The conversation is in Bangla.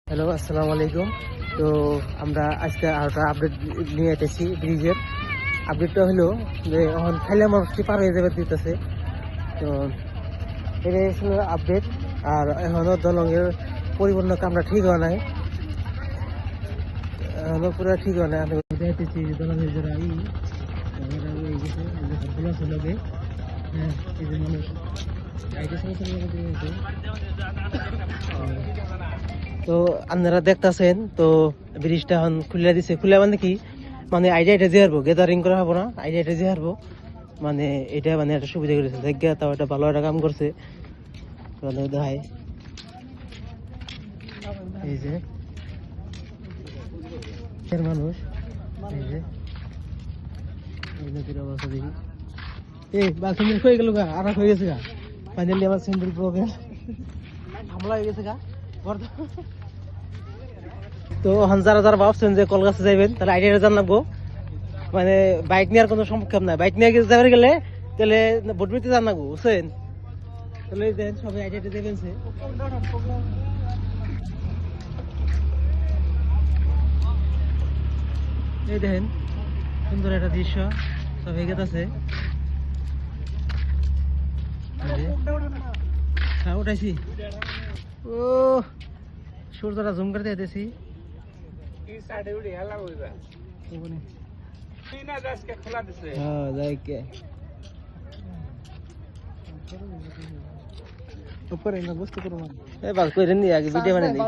হ্যালো, আসসালামু আলাইকুম। তো আমরা আজকে আরেকটা আপডেট নিয়ে এসেছি। ব্রিজের আপডেটটা হলো যে এখন খাইলা মানুষটি পার হয়ে যাবে দিতেছে। তো এটাই ছিল আপডেট। আর এখনও দলংয়ের পরিপূর্ণ কামটা ঠিক হয় নাই, এখনও পুরো ঠিক হয় নাই। আমি দেখতেছি দলংয়ের যারা হ্যাঁ, এই যে মানুষ তো আপনারা দেখতেছেন। তো ব্রিজটা এখন খুলে দিছে, খুলে মানে কি মানে আইডিয়া এটা যে হারবো, গ্যাদারিং করা হবো না, আইডিয়া এটা যে হারবো মানে এটা মানে একটা সুবিধা করেছে জায়গা, তাও একটা ভালো একটা কাম করছে। মানে দেখায় এই যে এর মানুষ, এই যে এই নদীর অবস্থা দেখি। এই বা স্যান্ডেল হয়ে গেল গা, আর হয়ে গেছে গা, ফাইনালি আমার স্যান্ডেল প্রোগ্রাম হামলা হয়ে গেছে গা। তো এখন যারা যারা ভাবছেন যে কলকাতা যাইবেন, তাহলে আইডিয়াটা জানাবো। মানে বাইক নেওয়ার কোনো সম্ভব নাই, বাইক নিয়ে যাবে গেলে তাহলে বটবিতে জানাবো, বুঝছেন? তাহলে দেন সবাই আইডিয়াটা দেবেন। এই দেখেন সুন্দর একটা দৃশ্য, সব এগেত আছে। হ্যাঁ, উঠাইছি। ও সূর্যটা জুম করে দিয়েছি। ऊपर है ना, बस तो करो। ए बात कोई नहीं आगे वीडियो बने नहीं।